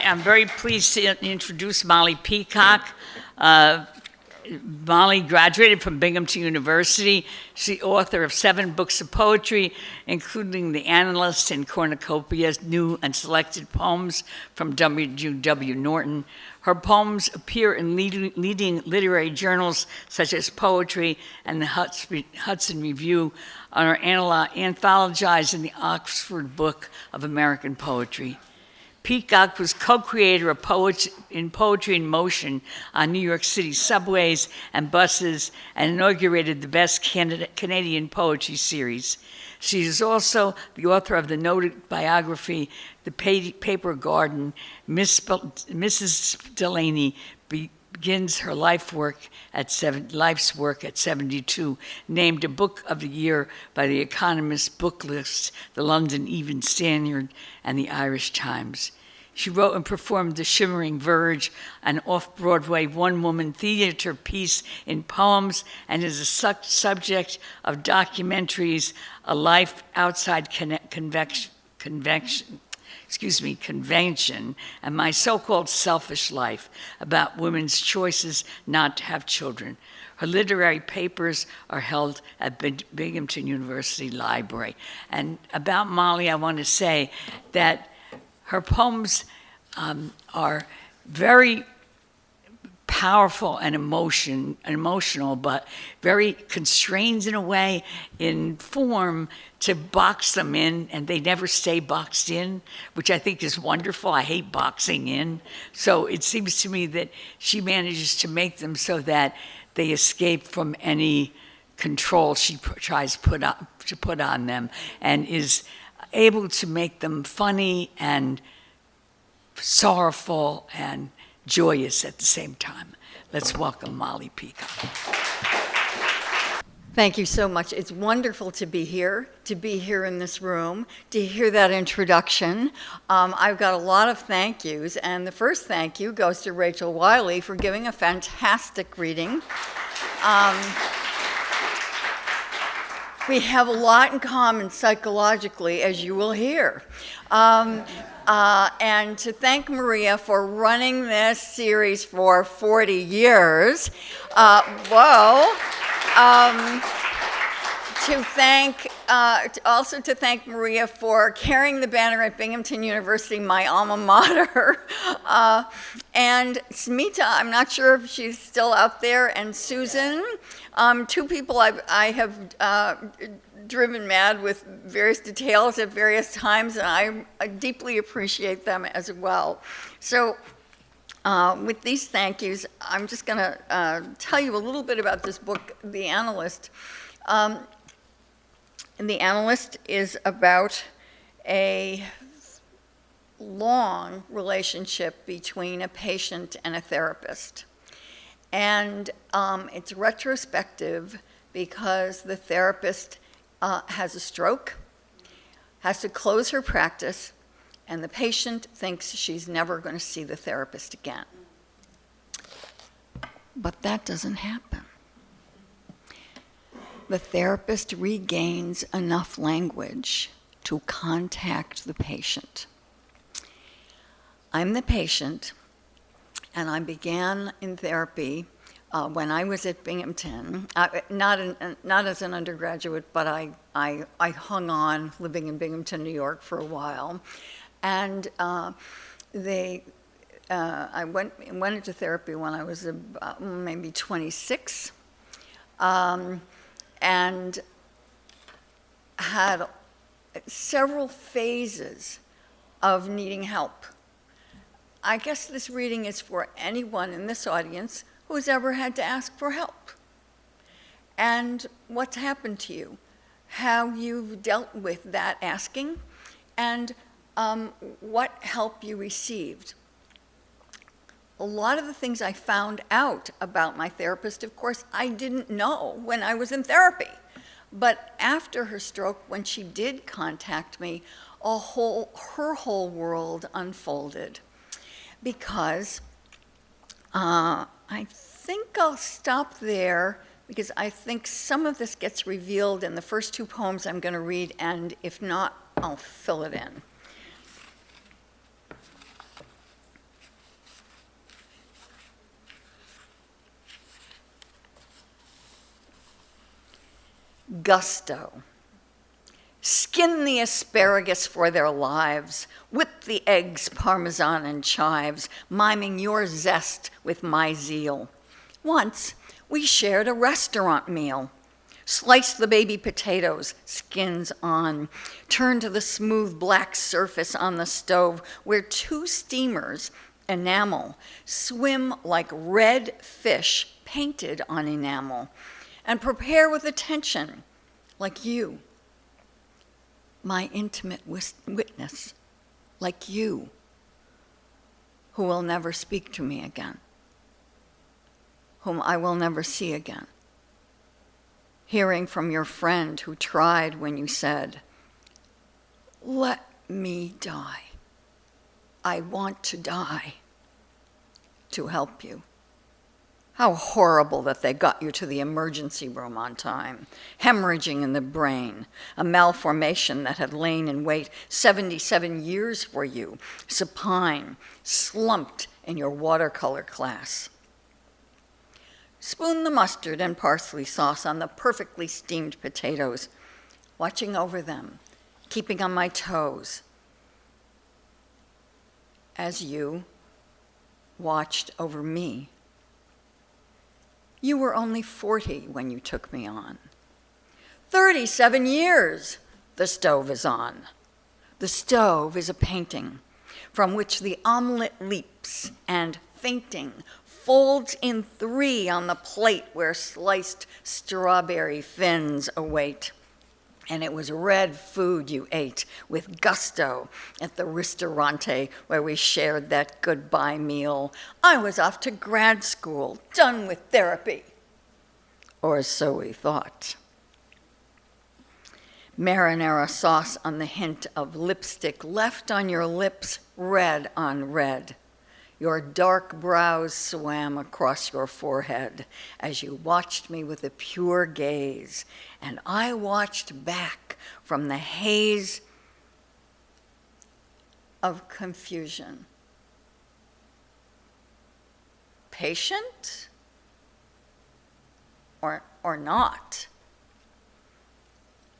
I'm very pleased to introduce Molly Peacock. Molly graduated from Binghamton University. She's the author of 7 books of poetry, including The Analyst and Cornucopia's New and Selected Poems from W.W. Norton. Her poems appear in leading literary journals such as Poetry and the Hudson Review, and are anthologized in the Oxford Book of American Poetry. Peacock was co-creator of Poetry in Motion on New York City subways and buses, and inaugurated the Best Canadian Poetry series. She is also the author of the noted biography, The Paper Garden. Mrs. Delaney begins her life's work at 72, named a Book of the Year by the Economist Book List, the London Evening Standard, and the Irish Times. She wrote and performed The Shimmering Verge, an off-Broadway one-woman theater piece in poems, and is a subject of documentaries, A Life Outside Convention, and My So-Called Selfish Life, about women's choices not to have children. Her literary papers are held at Binghamton University Library. And about Molly, I want to say that her poems are very powerful and emotional, but very constrained in a way in form to box them in, and they never stay boxed in, which I think is wonderful. I hate boxing in. So it seems to me that she manages to make them so that they escape from any control she tries to put on them, and is able to make them funny and sorrowful and joyous at the same time. Let's welcome Molly Peacock. Thank you so much. It's wonderful to be here in this room, to hear that introduction. I've got a lot of thank yous, and the first thank you goes to Rachel Wiley for giving a fantastic reading. We have a lot in common psychologically, as you will hear. And to thank Maria for running this series for 40 years. Also to thank Maria for carrying the banner at Binghamton University, my alma mater. And Smita, I'm not sure if she's still out there, and Susan, 2 people I have driven mad with various details at various times, and I deeply appreciate them as well. So with these thank yous, I'm just going to tell you a little bit about this book, The Analyst. And The Analyst is about a long relationship between a patient and a therapist. And it's retrospective because the therapist has a stroke, has to close her practice, and the patient thinks she's never going to see the therapist again. But that doesn't happen. The therapist regains enough language to contact the patient. I'm the patient, and I began in therapy when I was at Binghamton, not as an undergraduate, but I hung on living in Binghamton, New York for a while. And I went into therapy when I was about maybe 26, and had several phases of needing help. I guess this reading is for anyone in this audience who's ever had to ask for help. And what's happened to you, how you've dealt with that asking, and what help you received. A lot of the things I found out about my therapist, of course, I didn't know when I was in therapy. But after her stroke, when she did contact me, her whole world unfolded. Because I think I'll stop there, because I think some of this gets revealed in the first 2 poems I'm going to read, and if not, I'll fill it in. gusto. Skin the asparagus for their lives, whip the eggs, parmesan and chives, miming your zest with my zeal. Once, we shared a restaurant meal. Slice the baby potatoes, skins on. Turn to the smooth black surface on the stove where two steamers, enamel, swim like red fish painted on enamel. And prepare with attention, like you, my intimate witness, like you, who will never speak to me again, whom I will never see again. Hearing from your friend who tried when you said, "Let me die. I want to die," to help you. How horrible that they got you to the emergency room on time. Hemorrhaging in the brain, a malformation that had lain in wait 77 years for you, supine, slumped in your watercolor class. Spoon the mustard and parsley sauce on the perfectly steamed potatoes, watching over them, keeping on my toes, as you watched over me. You were only 40 when you took me on. 37 years the stove is on. The stove is a painting from which the omelet leaps and, fainting, folds in three on the plate where sliced strawberry fins await. And it was red food you ate with gusto at the ristorante where we shared that goodbye meal. I was off to grad school, done with therapy. Or so we thought. Marinara sauce on the hint of lipstick left on your lips, red on red. Your dark brows swam across your forehead as you watched me with a pure gaze, and I watched back from the haze of confusion. Patient or not?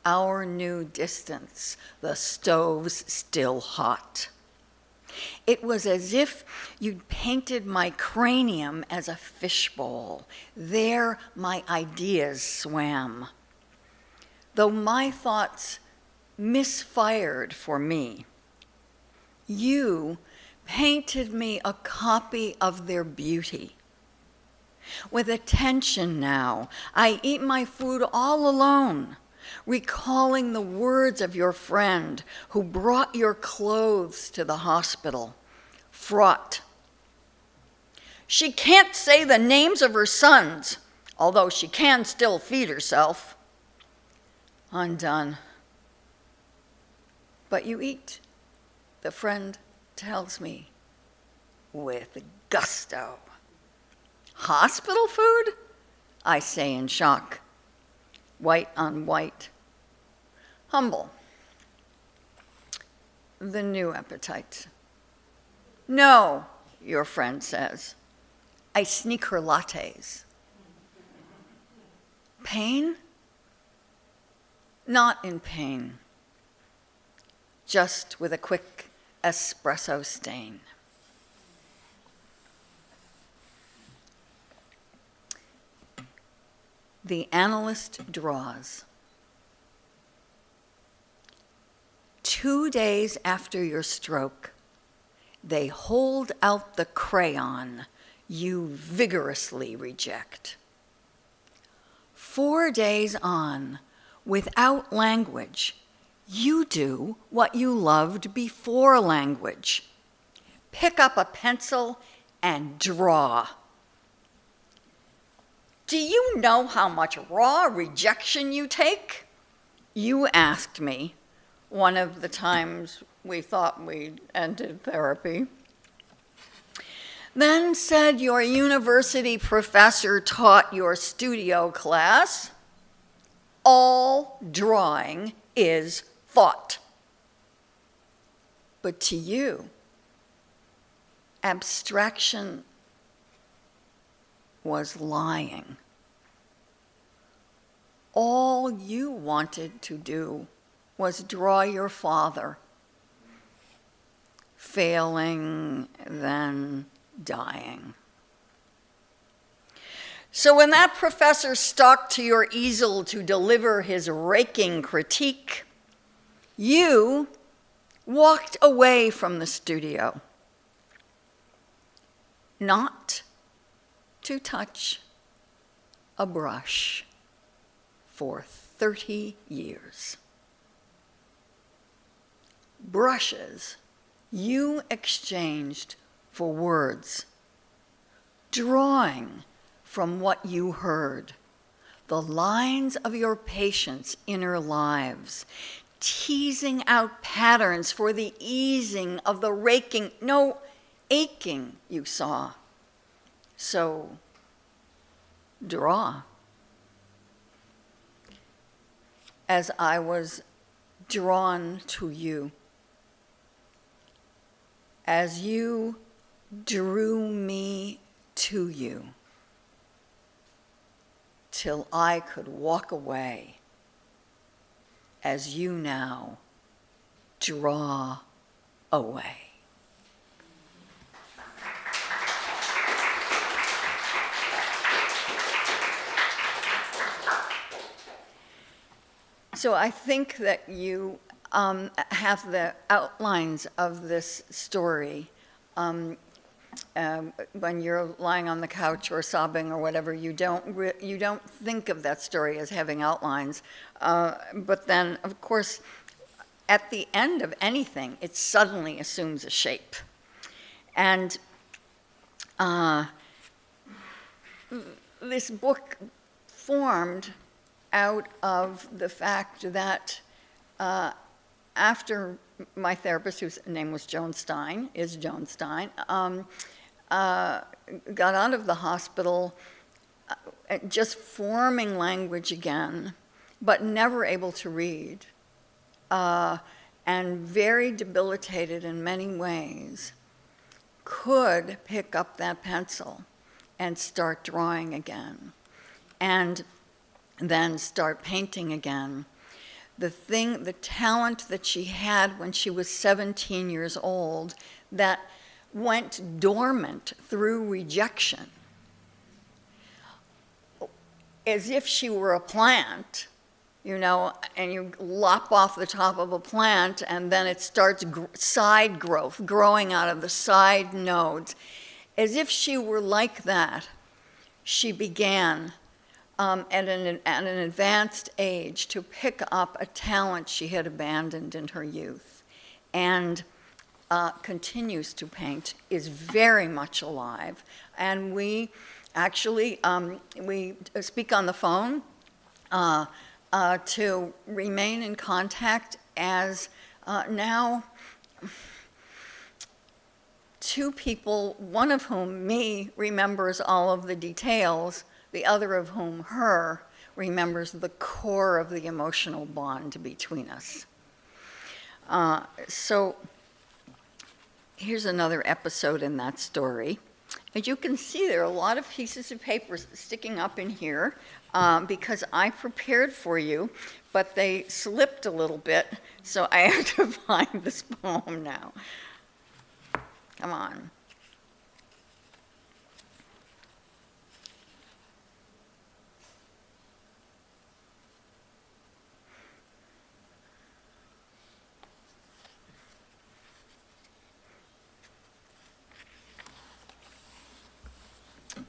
Our new distance, the stove's still hot. It was as if you'd painted my cranium as a fishbowl. There my ideas swam. Though my thoughts misfired for me, you painted me a copy of their beauty. With attention now, I eat my food all alone, recalling the words of your friend who brought your clothes to the hospital, fraught. She can't say the names of her sons, although she can still feed herself. Undone. But you eat, the friend tells me, with gusto. Hospital food? I say in shock. White on white. Humble. The new appetite. No, your friend says. I sneak her lattes. Pain? Not in pain. Just with a quick espresso stain. The analyst draws. 2 days after your stroke, they hold out the crayon you vigorously reject. 4 days on, without language, you do what you loved before language. Pick up a pencil and draw. Do you know how much raw rejection you take? You asked me one of the times we thought we'd ended therapy. Then said your university professor taught your studio class, all drawing is thought. But to you, abstraction was lying. all you wanted to do was draw your father, failing, then dying. So when that professor stalked to your easel to deliver his raking critique, you walked away from the studio, not to touch a brush for 30 years. Brushes you exchanged for words, drawing from what you heard, the lines of your patients' inner lives, teasing out patterns for the easing of the raking, no, aching you saw. So, draw. As I was drawn to you, as you drew me to you, till I could walk away, as you now draw away. So I think that you have the outlines of this story. When you're lying on the couch or sobbing or whatever, you don't think of that story as having outlines. But then, of course, at the end of anything, it suddenly assumes a shape. And this book formed out of the fact that after my therapist, whose name was Joan Stein, got out of the hospital just forming language again, but never able to read, and very debilitated in many ways, could pick up that pencil and start drawing again, and then start painting again. The talent that she had when she was 17 years old that went dormant through rejection, as if she were a plant, and you lop off the top of a plant and then it starts side growth, growing out of the side nodes. As if she were like that, she began at an advanced age to pick up a talent she had abandoned in her youth, and continues to paint, is very much alive. And we actually, we speak on the phone to remain in contact, as now two people, one of whom, me, remembers all of the details, the other of whom, her, remembers the core of the emotional bond between us. So here's another episode in that story. As you can see, there are a lot of pieces of paper sticking up in here because I prepared for you, but they slipped a little bit, so I have to find this poem now. Come on.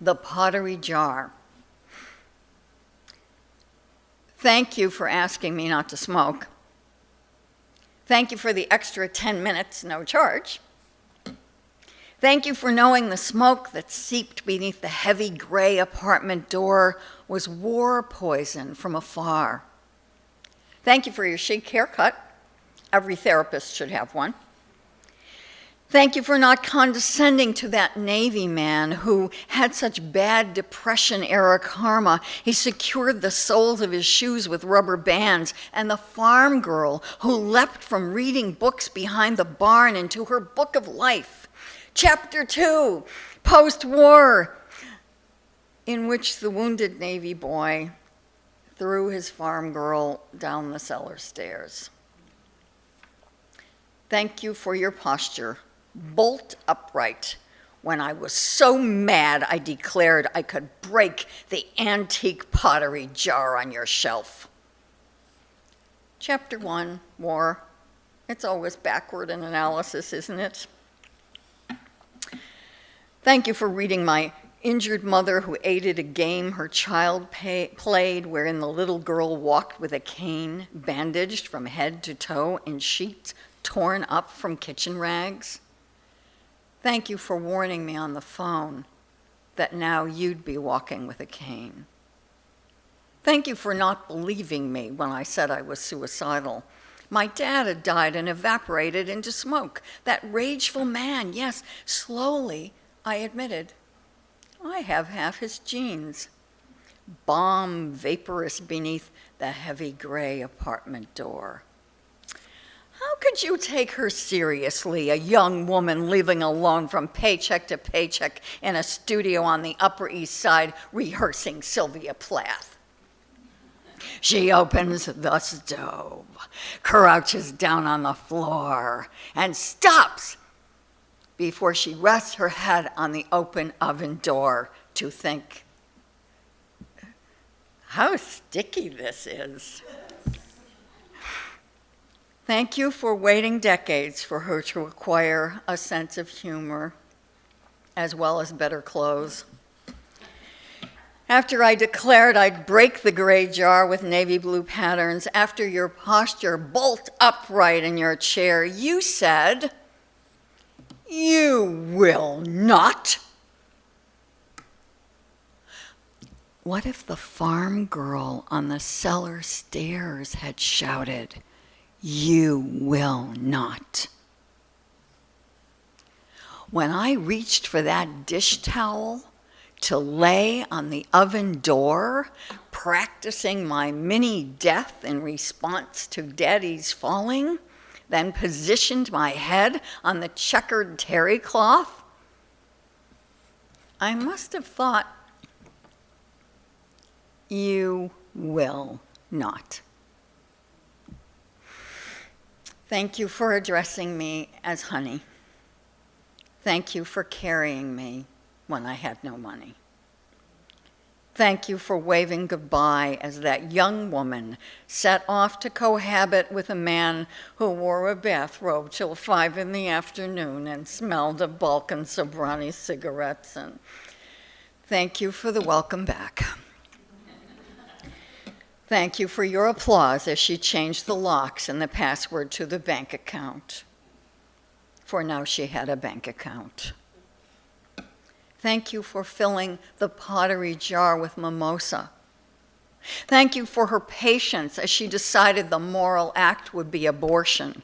The pottery jar. Thank you for asking me not to smoke. Thank you for the extra 10 minutes, no charge. Thank you for knowing the smoke that seeped beneath the heavy gray apartment door was war poison from afar. Thank you for your chic haircut. Every therapist should have one. Thank you for not condescending to that Navy man who had such bad Depression-era karma. He secured the soles of his shoes with rubber bands, and the farm girl who leapt from reading books behind the barn into her book of life. Chapter 2, post-war, in which the wounded Navy boy threw his farm girl down the cellar stairs. Thank you for your posture, bolt upright, when I was so mad I declared I could break the antique pottery jar on your shelf. Chapter 1, War. It's always backward in analysis, isn't it? Thank you for reading my injured mother who aided a game her child played wherein the little girl walked with a cane, bandaged from head to toe in sheets torn up from kitchen rags. Thank you for warning me on the phone that now you'd be walking with a cane. Thank you for not believing me when I said I was suicidal. My dad had died and evaporated into smoke. That rageful man, yes, slowly, I admitted. I have half his genes. Bomb vaporous beneath the heavy gray apartment door. How could you take her seriously, a young woman living alone from paycheck to paycheck in a studio on the Upper East Side rehearsing Sylvia Plath? She opens the stove, crouches down on the floor, and stops before she rests her head on the open oven door to think, how sticky this is. Thank you for waiting decades for her to acquire a sense of humor, as well as better clothes. After I declared I'd break the gray jar with navy blue patterns, after your posture bolt upright in your chair, you said, "You will not." What if the farm girl on the cellar stairs had shouted, "You will not"? When I reached for that dish towel to lay on the oven door, practicing my mini death in response to Daddy's falling, then positioned my head on the checkered terry cloth, I must have thought, you will not. Thank you for addressing me as honey. Thank you for carrying me when I had no money. Thank you for waving goodbye as that young woman set off to cohabit with a man who wore a bathrobe till 5 p.m. and smelled of Balkan Sobrani cigarettes. And thank you for the welcome back. Thank you for your applause as she changed the locks and the password to the bank account. For now she had a bank account. Thank you for filling the pottery jar with mimosa. Thank you for her patience as she decided the moral act would be abortion.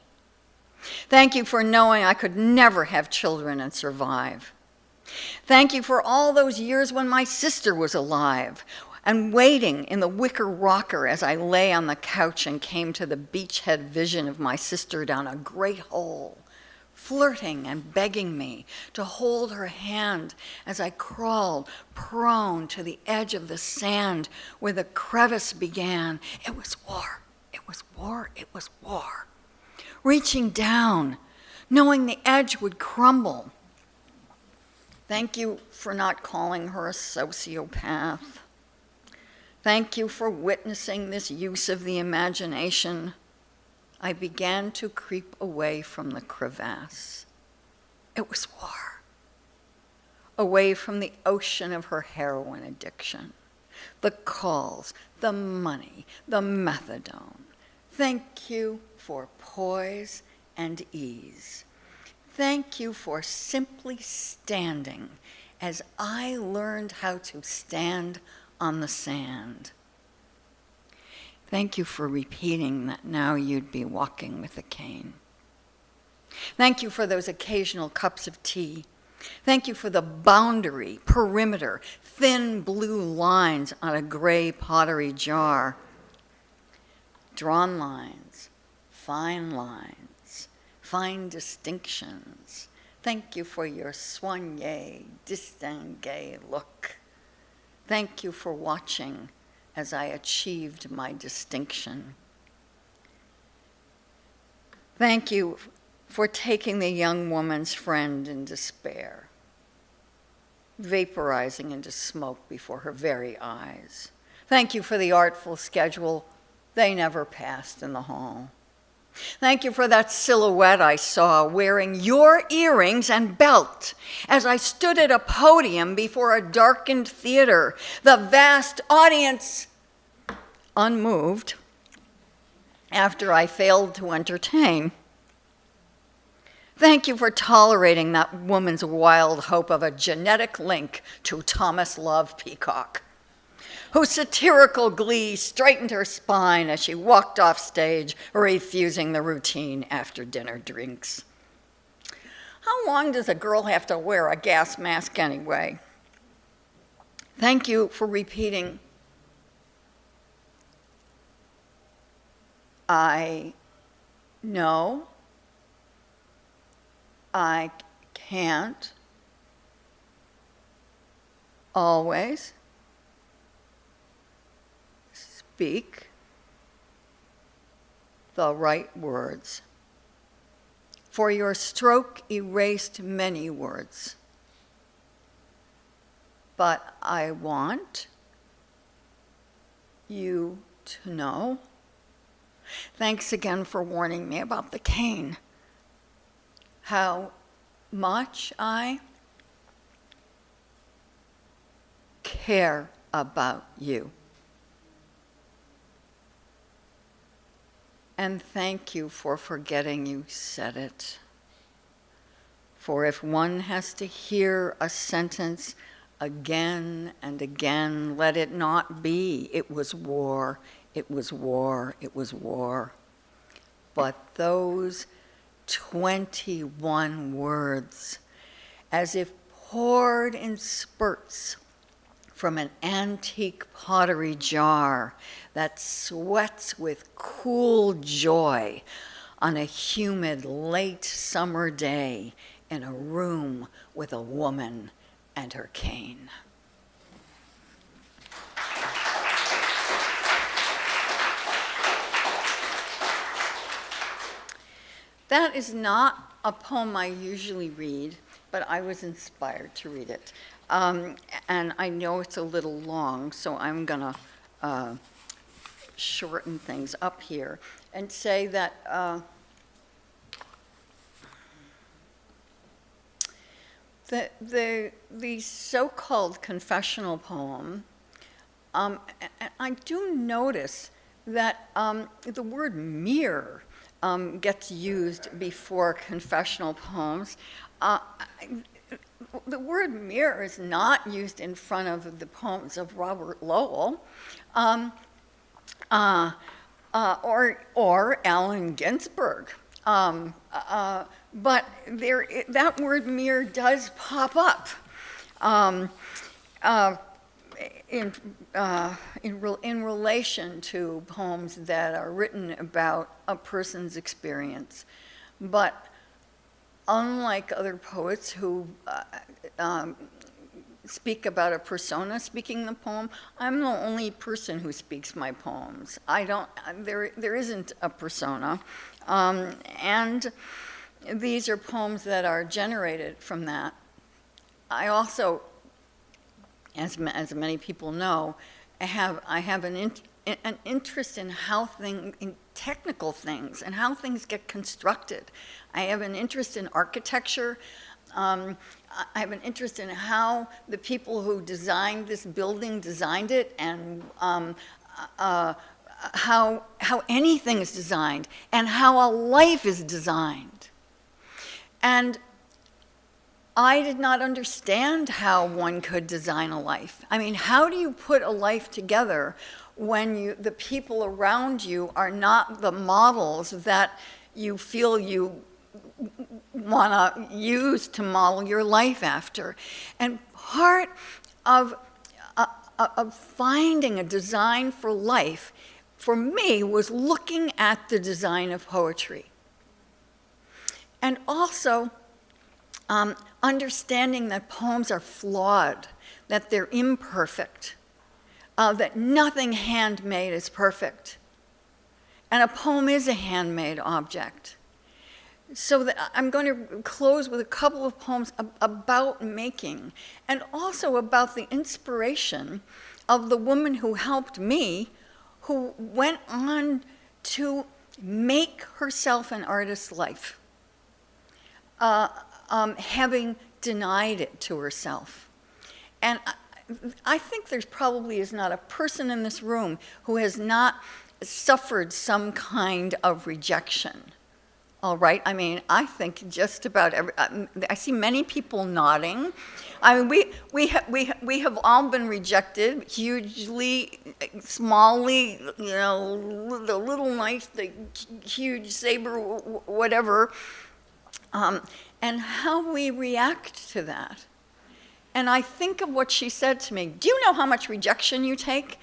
Thank you for knowing I could never have children and survive. Thank you for all those years when my sister was alive and waiting in the wicker rocker as I lay on the couch and came to the beachhead vision of my sister down a great hole, flirting and begging me to hold her hand as I crawled prone to the edge of the sand where the crevice began. It was war, it was war, it was war. Reaching down, knowing the edge would crumble. Thank you for not calling her a sociopath. Thank you for witnessing this use of the imagination. I began to creep away from the crevasse. It was war. Away from the ocean of her heroin addiction, the calls, the money, the methadone. Thank you for poise and ease. Thank you for simply standing as I learned how to stand on the sand. Thank you for repeating that now you'd be walking with a cane. Thank you for those occasional cups of tea. Thank you for the boundary, perimeter, thin blue lines on a gray pottery jar. Drawn lines, fine distinctions. Thank you for your soigné, distingué look. Thank you for watching as I achieved my distinction. Thank you for taking the young woman's friend in despair, vaporizing into smoke before her very eyes. Thank you for the artful schedule they never passed in the hall. Thank you for that silhouette I saw wearing your earrings and belt as I stood at a podium before a darkened theater, the vast audience unmoved after I failed to entertain. Thank you for tolerating that woman's wild hope of a genetic link to Thomas Love Peacock, whose satirical glee straightened her spine as she walked off stage, refusing the routine after dinner drinks. How long does a girl have to wear a gas mask anyway? Thank you for repeating, I know, I can't always speak the right words, for your stroke erased many words. But I want you to know. Thanks again for warning me about the cane. How much I care about you. And thank you for forgetting you said it. For if one has to hear a sentence again and again, let it not be, it was war, it was war, it was war. But those 21 words, as if poured in spurts from an antique pottery jar that sweats with cool joy on a humid late summer day in a room with a woman and her cane. That is not a poem I usually read, but I was inspired to read it. And I know it's a little long, so I'm going to shorten things up here and say that the so-called confessional poem, I do notice that the word mere gets used before confessional poems. The word mere is not used in front of the poems of Robert Lowell or Allen Ginsberg. But that word mere does pop up in relation to poems that are written about a person's experience. But unlike other poets who speak about a persona speaking the poem, I'm the only person who speaks my poems. There isn't a persona. And these are poems that are generated from that. I also, as many people know, I have an interest in in technical things and how things get constructed. I have an interest in architecture. I have an interest in how the people who designed this building designed it, and how anything is designed, and how a life is designed. And I did not understand how one could design a life. I mean, how do you put a life together when the people around you are not the models that you feel you want to use to model your life after? And part of finding a design for life, for me, was looking at the design of poetry. And also understanding that poems are flawed, that they're imperfect, that nothing handmade is perfect. And a poem is a handmade object. So I'm going to close with a couple of poems about making, and also about the inspiration of the woman who helped me, who went on to make herself an artist's life, having denied it to herself. And I think there's probably is not a person in this room who has not suffered some kind of rejection. All right, I mean, I think just about I see many people nodding. I mean, we have all been rejected, hugely, smallly, you know, the little knife, the huge saber, whatever, and how we react to that. And I think of what she said to me. Do you know how much rejection you take?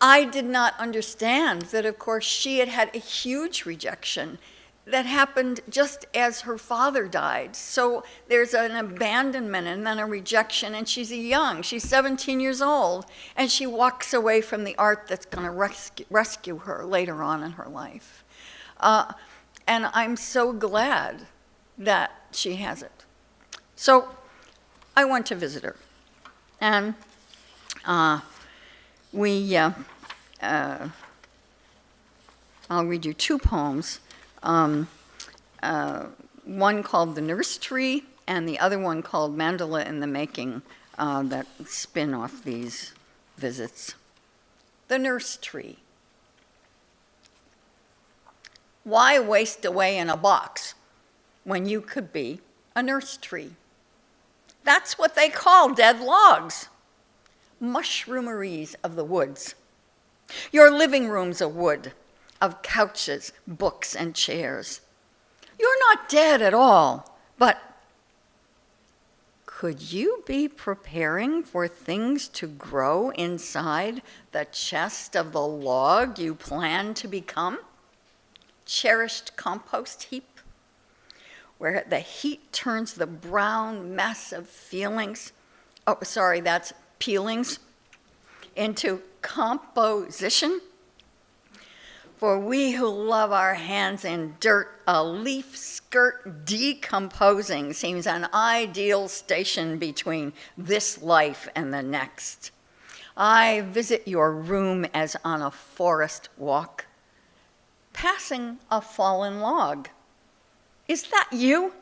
I did not understand that, of course, she had had a huge rejection that happened just as her father died. So there's an abandonment and then a rejection, and she's 17 years old, and she walks away from the art that's going to rescue her later on in her life. And I'm so glad that she has it. So I went to visit her, and I'll read you two poems. One called The Nurse Tree, and the other one called Mandala in the Making, that spin off these visits. The Nurse Tree. Why waste away in a box when you could be a nurse tree? That's what they call dead logs, mushroomeries of the woods. Your living room's a wood of couches, books, and chairs. You're not dead at all, but could you be preparing for things to grow inside the chest of the log you plan to become? Cherished compost heap, where the heat turns the brown mess of peelings, into composition? For we who love our hands in dirt, a leaf skirt decomposing seems an ideal station between this life and the next. I visit your room as on a forest walk, passing a fallen log. Is that you?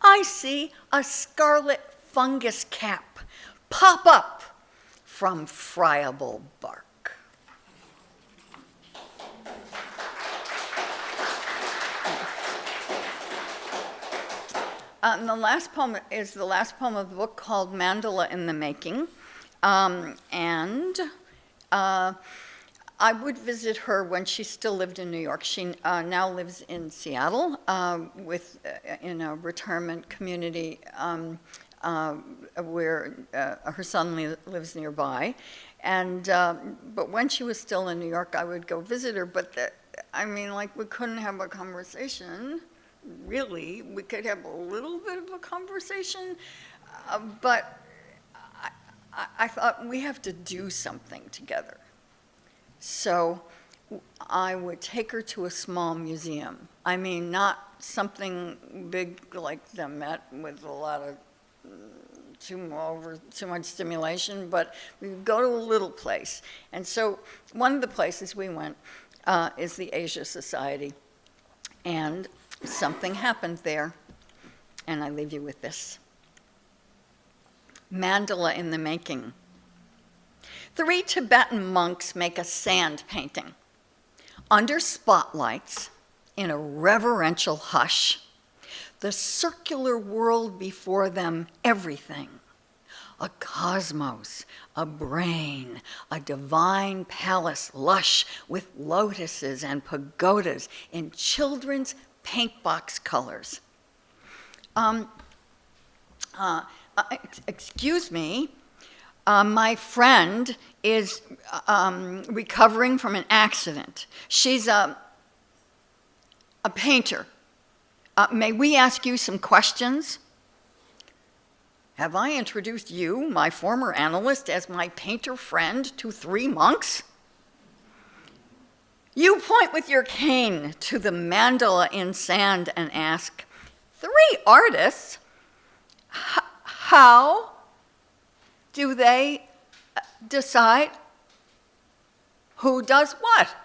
I see a scarlet fungus cap pop up from friable bark. And the last poem is the last poem of the book, called Mandala in the Making. I would visit her when she still lived in New York. She now lives in Seattle in a retirement community where her son lives nearby. But when she was still in New York, I would go visit her. But we couldn't have a conversation. Really, we could have a little bit of a conversation, but I thought we have to do something together. So I would take her to a small museum. I mean, not something big like the Met with a lot of too much stimulation, but we would go to a little place. And so one of the places we went is the Asia Society. And something happened there, and I leave you with this. Mandala in the Making. 3 Tibetan monks make a sand painting. Under spotlights, in a reverential hush, the circular world before them, everything. A cosmos, a brain, a divine palace lush with lotuses and pagodas in children's paintbox colors. Excuse me, my friend is recovering from an accident. She's a painter. May we ask you some questions? Have I introduced you, my former analyst, as my painter friend to 3 monks? You point with your cane to the mandala in sand and ask, 3 artists? How do they decide who does what?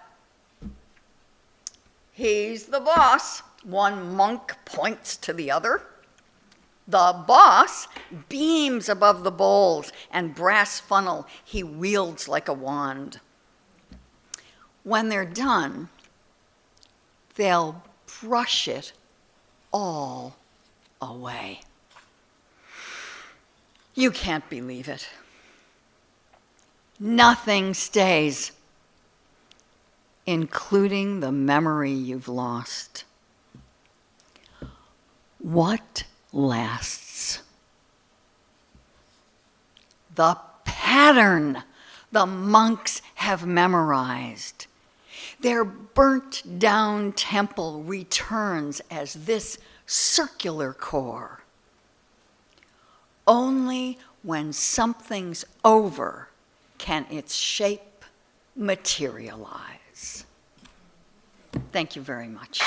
He's the boss. One monk points to the other. The boss beams above the bowls and brass funnel he wields like a wand. When they're done, they'll brush it all away. You can't believe it. Nothing stays, including the memory you've lost. What lasts? The pattern the monks have memorized. Their burnt down temple returns as this circular core. Only when something's over can its shape materialize. Thank you very much.